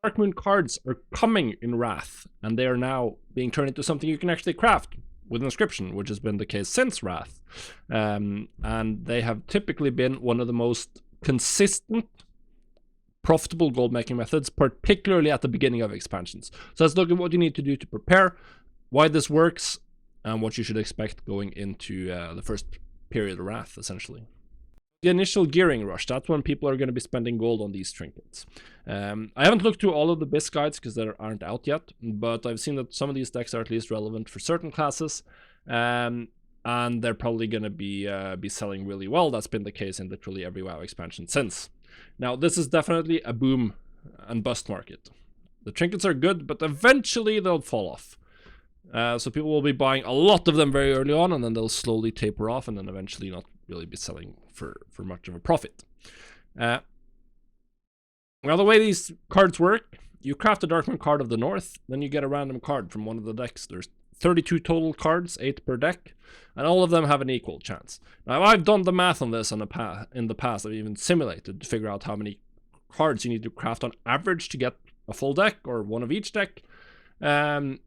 Darkmoon cards are coming in Wrath, and they are now being turned into something you can actually craft with inscription, which has been the case since Wrath. And they have typically been one of the most consistent, profitable gold making methods, particularly at the beginning of expansions. So let's look at what you need to do to prepare, why this works, and what you should expect going into the first period of Wrath, essentially. The initial gearing rush, that's when people are going to be spending gold on these trinkets. I haven't looked through all of the BIS guides because they aren't out yet, but I've seen that some of these decks are at least relevant for certain classes, and they're probably going to be selling really well. That's been the case in literally every WoW expansion since. Now, this is definitely a boom and bust market. The trinkets are good, but eventually they'll fall off. So people will be buying a lot of them very early on, and then they'll slowly taper off, and then eventually not really be selling for much of a profit. Now, the way these cards work, you craft a Darkmoon card of the North, then you get a random card from one of the decks. There's 32 total cards, 8 per deck, and all of them have an equal chance. Now, I've done the math on this in the past. I've even simulated to figure out how many cards you need to craft on average to get a full deck, or one of each deck. And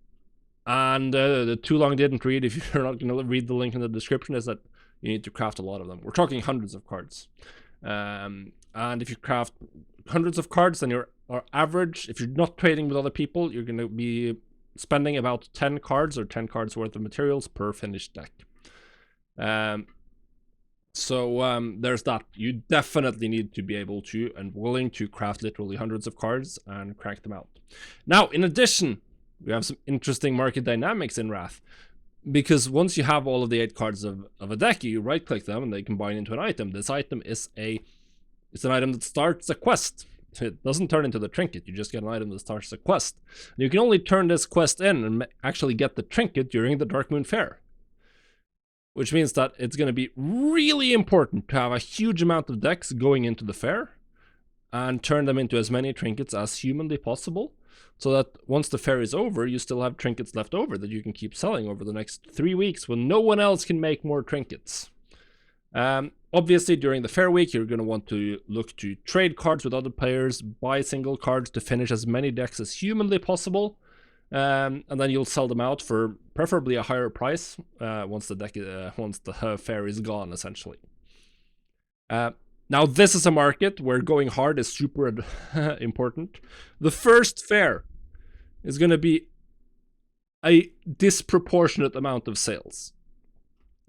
the too long didn't read, if you're not going to read the link in the description, is that you need to craft a lot of them. We're talking hundreds of cards. And if you craft hundreds of cards, then your average, if you're not trading with other people, you're going to be spending about 10 cards or 10 cards worth of materials per finished deck. So there's that. You definitely need to be able to and willing to craft literally hundreds of cards and crank them out. Now, in addition, we have some interesting market dynamics in Wrath, because once you have all of the 8 cards of a deck, you right click them and they combine into an item. This item is it's an item that starts a quest. It doesn't turn into the trinket, you just get an item that starts a quest. And you can only turn this quest in and actually get the trinket during the Darkmoon Fair. Which means that it's going to be really important to have a huge amount of decks going into the fair and turn them into as many trinkets as humanly possible, so that once the fair is over, you still have trinkets left over that you can keep selling over the next 3 weeks when no one else can make more trinkets. Obviously, during the fair week, you're going to want to look to trade cards with other players, buy single cards to finish as many decks as humanly possible, and then you'll sell them out for preferably a higher price once the fair is gone, essentially. Now, this is a market where going hard is super important. The first fair is going to be a disproportionate amount of sales.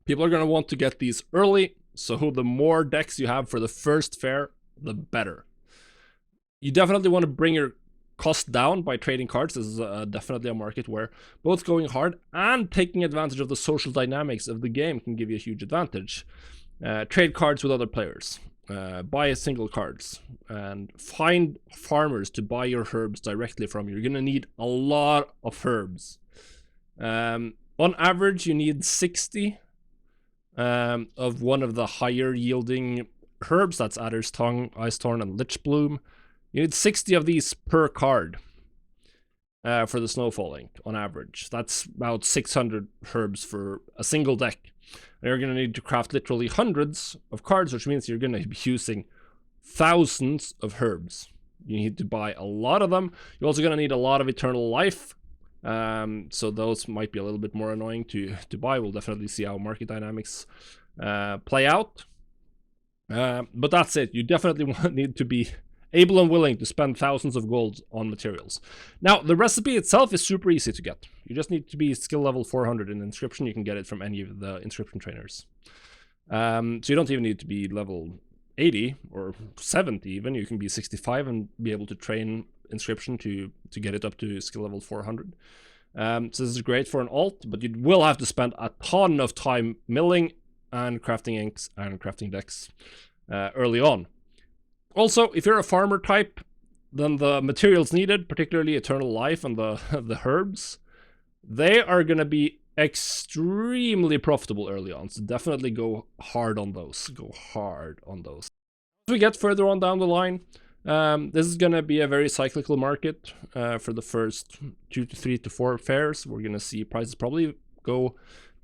People are going to want to get these early, so the more decks you have for the first fair, the better. You definitely want to bring your cost down by trading cards. This is definitely a market where both going hard and taking advantage of the social dynamics of the game can give you a huge advantage. Trade cards with other players. Buy single cards and find farmers to buy your herbs directly from you. You're going to need a lot of herbs. On average, you need 60 of one of the higher yielding herbs. That's Adder's Tongue, Ice Thorn, and Lich Bloom. You need 60 of these per card for the Snowfalling on average. That's about 600 herbs for a single deck. You're going to need to craft literally hundreds of cards, which means you're going to be using thousands of herbs. You need to buy a lot of them. You're also going to need a lot of Eternal Life. So those might be a little bit more annoying to buy. We'll definitely see how market dynamics play out. But that's it. You definitely need to be able and willing to spend thousands of gold on materials. Now, the recipe itself is super easy to get. You just need to be skill level 400 in inscription. You can get it from any of the inscription trainers. So you don't even need to be level 80 or 70 even. You can be 65 and be able to train inscription to get it up to skill level 400. So this is great for an alt, but you will have to spend a ton of time milling and crafting inks and crafting decks early on. Also, if you're a farmer type, then the materials needed, particularly Eternal Life and the herbs, they are going to be extremely profitable early on. So definitely go hard on those. Go hard on those. As we get further on down the line, this is going to be a very cyclical market for the first 2 to 3 to 4 fairs. We're going to see prices probably go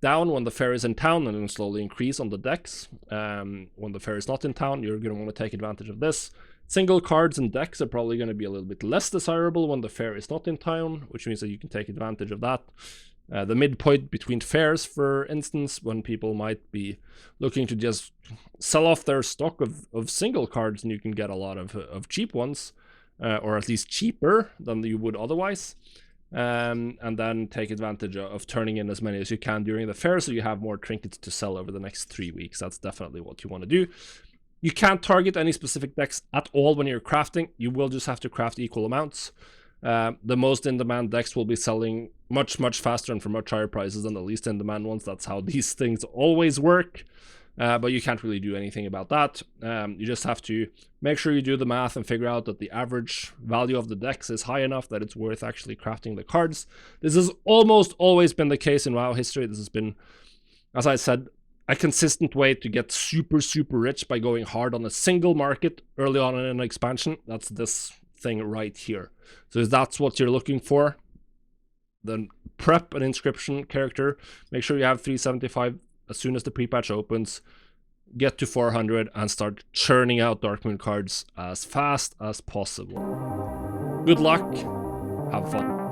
down when the fair is in town and then slowly increase on the decks. When the fair is not in town, you're going to want to take advantage of this Single cards and decks are probably going to be a little bit less desirable when the fair is not in town, which means that you can take advantage of that. The midpoint between fairs, for instance, when people might be looking to just sell off their stock of single cards, and you can get a lot of cheap ones, or at least cheaper than you would otherwise. And then take advantage of turning in as many as you can during the fair, so you have more trinkets to sell over the next 3 weeks. That's definitely what you want to do. You can't target any specific decks at all when you're crafting. You will just have to craft equal amounts. The most in-demand decks will be selling much faster and for much higher prices than the least in-demand ones. That's how these things always work. But you can't really do anything about that. You just have to make sure you do the math and figure out that the average value of the decks is high enough that it's worth actually crafting the cards. This has almost always been the case in WoW history. This has been, as I said, a consistent way to get super rich by going hard on a single market early on in an expansion. That's this thing right here. So if that's what you're looking for, then prep an inscription character. Make sure you have 375 as soon as the pre-patch opens. Get to 400 and start churning out Darkmoon cards as fast as possible. Good luck. Have fun.